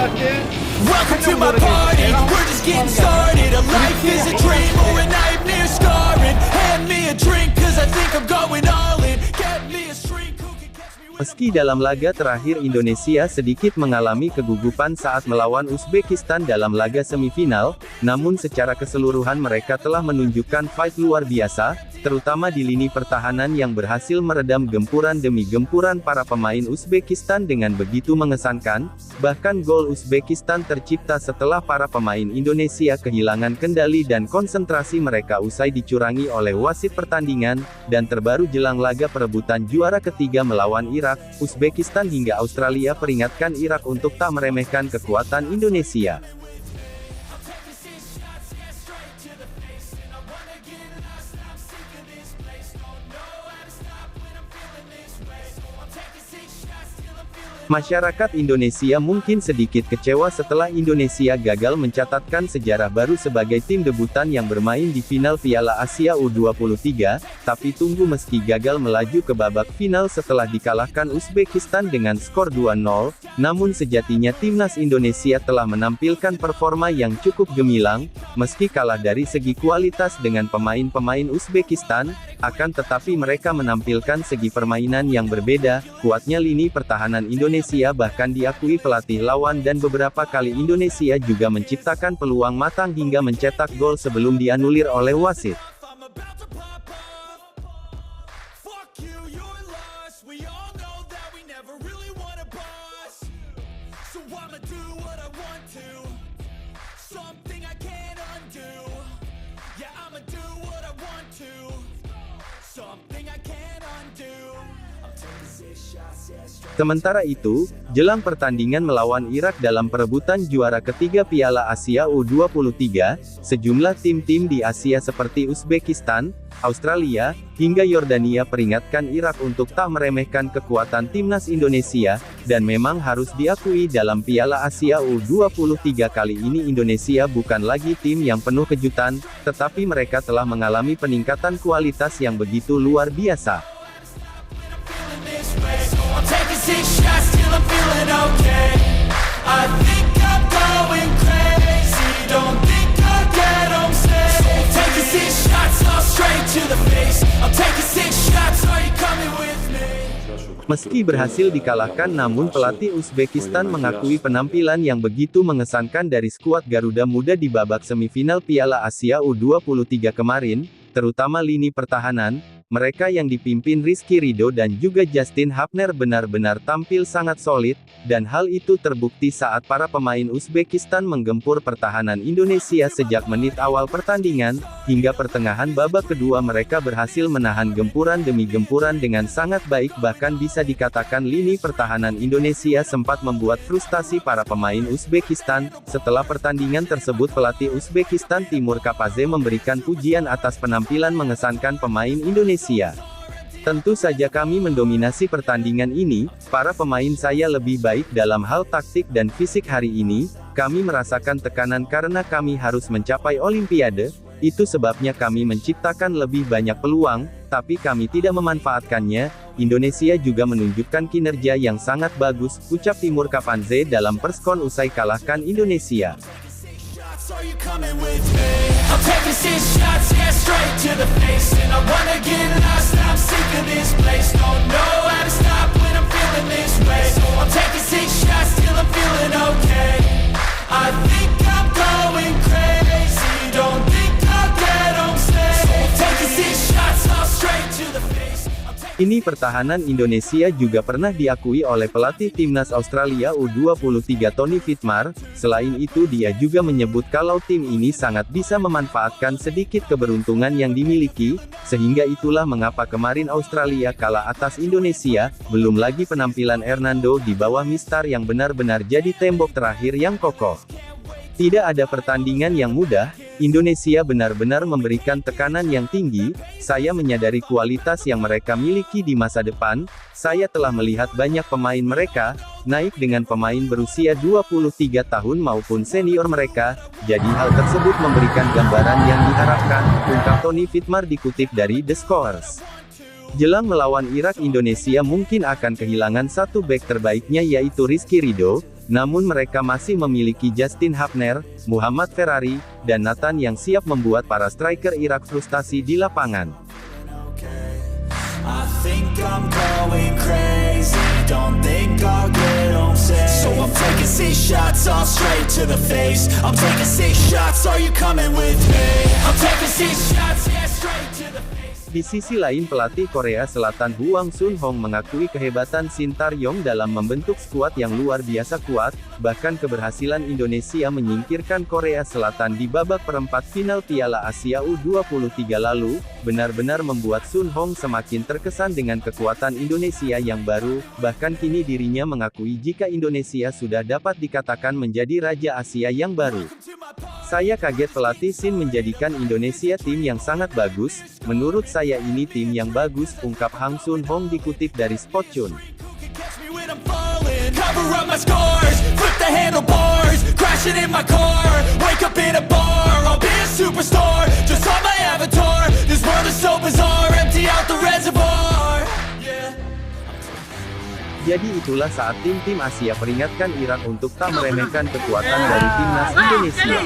Welcome to my party, we're just getting started. A life is a dream or a nightmare scarring. Hand me a drink cause I think I'm going all in. Get me a shrink who can catch me. Meski dalam laga terakhir Indonesia sedikit mengalami kegugupan saat melawan Uzbekistan dalam laga semifinal, namun secara keseluruhan mereka telah menunjukkan fight luar biasa, terutama di lini pertahanan yang berhasil meredam gempuran demi gempuran para pemain Uzbekistan dengan begitu mengesankan. Bahkan gol Uzbekistan tercipta setelah para pemain Indonesia kehilangan kendali dan konsentrasi mereka usai dicurangi oleh wasit pertandingan, dan terbaru jelang laga perebutan juara ketiga melawan Irak, Uzbekistan hingga Australia peringatkan Irak untuk tak meremehkan kekuatan Indonesia. Masyarakat Indonesia mungkin sedikit kecewa setelah Indonesia gagal mencatatkan sejarah baru sebagai tim debutan yang bermain di final Piala Asia U23, tapi tunggu meski gagal melaju ke babak final setelah dikalahkan Uzbekistan dengan skor 2-0, namun sejatinya timnas Indonesia telah menampilkan performa yang cukup gemilang, meski kalah dari segi kualitas dengan pemain-pemain Uzbekistan, akan tetapi mereka menampilkan segi permainan yang berbeda. Kuatnya lini pertahanan Indonesia bahkan diakui pelatih lawan dan beberapa kali Indonesia juga menciptakan peluang matang hingga mencetak gol sebelum dianulir oleh wasit. Sementara itu, jelang pertandingan melawan Irak dalam perebutan juara ketiga Piala Asia U23, sejumlah tim-tim di Asia seperti Uzbekistan, Australia, hingga Yordania peringatkan Irak untuk tak meremehkan kekuatan timnas Indonesia, dan memang harus diakui dalam Piala Asia U23 kali ini Indonesia bukan lagi tim yang penuh kejutan, tetapi mereka telah mengalami peningkatan kualitas yang begitu luar biasa. Taking 6 shots till I'm feeling okay. I think I'm going crazy. Don't think I'll get home safe. Taking 6 shots all straight to the face. I'm taking 6 shots. Are you coming with me? Meski berhasil dikalahkan, namun pelatih Uzbekistan mengakui penampilan yang begitu mengesankan dari skuad Garuda Muda di babak semifinal Piala Asia U23 kemarin, terutama lini pertahanan. Mereka yang dipimpin Rizky Ridho dan juga Justin Hapner benar-benar tampil sangat solid, dan hal itu terbukti saat para pemain Uzbekistan menggempur pertahanan Indonesia sejak menit awal pertandingan, hingga pertengahan babak kedua mereka berhasil menahan gempuran demi gempuran dengan sangat baik. Bahkan bisa dikatakan lini pertahanan Indonesia sempat membuat frustasi para pemain Uzbekistan. Setelah pertandingan tersebut pelatih Uzbekistan Timur Kapadze memberikan pujian atas penampilan mengesankan pemain Indonesia. Tentu saja kami mendominasi pertandingan ini, para pemain saya lebih baik dalam hal taktik dan fisik hari ini, kami merasakan tekanan karena kami harus mencapai Olimpiade, itu sebabnya kami menciptakan lebih banyak peluang, tapi kami tidak memanfaatkannya. Indonesia juga menunjukkan kinerja yang sangat bagus, ucap Timur Kapadze dalam perskon usai kalahkan Indonesia. Are you coming with me? I'm taking 6 shots, yeah, straight to the face. And I wanna get lost, I'm sick of this place. Don't know how to stop when I'm feeling this way. So I'm taking 6 shots till I'm feeling okay. I think I'm going crazy. Don't think I'll get home safe. So I'm taking 6 shots, all straight to the face. Ini pertahanan Indonesia juga pernah diakui oleh pelatih timnas Australia U23 Tony Fitmar. Selain itu dia juga menyebut kalau tim ini sangat bisa memanfaatkan sedikit keberuntungan yang dimiliki, sehingga itulah mengapa kemarin Australia kalah atas Indonesia. Belum lagi penampilan Hernando di bawah Mistar yang benar-benar jadi tembok terakhir yang kokoh. Tidak ada pertandingan yang mudah, Indonesia benar-benar memberikan tekanan yang tinggi. Saya menyadari kualitas yang mereka miliki di masa depan. Saya telah melihat banyak pemain mereka naik dengan pemain berusia 23 tahun maupun senior mereka, jadi hal tersebut memberikan gambaran yang diharapkan, ungkap Tony Fitmar dikutip dari The Scorers. Jelang melawan Irak, Indonesia mungkin akan kehilangan satu bek terbaiknya yaitu Rizky Ridho. Namun mereka masih memiliki Justin Hapner, Muhammad Ferrari, dan Nathan yang siap membuat para striker Irak frustasi di lapangan. I think I'm going crazy, don't think I'll get home safe. So I'm taking 6 shots all straight to the face. I'm taking 6 shots, are you coming with me? I'm taking 6 shots, yeah, straight to the face. Di sisi lain pelatih Korea Selatan Hwang Sun-hong mengakui kehebatan Shin Tae-yong dalam membentuk skuad yang luar biasa kuat, bahkan keberhasilan Indonesia menyingkirkan Korea Selatan di babak perempat final Piala Asia U23 lalu, benar-benar membuat Sun-hong semakin terkesan dengan kekuatan Indonesia yang baru, bahkan kini dirinya mengakui jika Indonesia sudah dapat dikatakan menjadi Raja Asia yang baru. Saya kaget pelatih Shin menjadikan Indonesia tim yang sangat bagus, menurut saya ini tim yang bagus, ungkap Hwang Sun-hong dikutip dari Spotchun. Cover up my scars, flip the handlebars, crashing in my car, wake up in a bar, I'll be a superstar, just on my avatar, this world is so bizarre, empty out the reservoir, yeah. Jadi itulah saat tim-tim Asia peringatkan Irak untuk tak meremehkan kekuatan dari timnas Indonesia.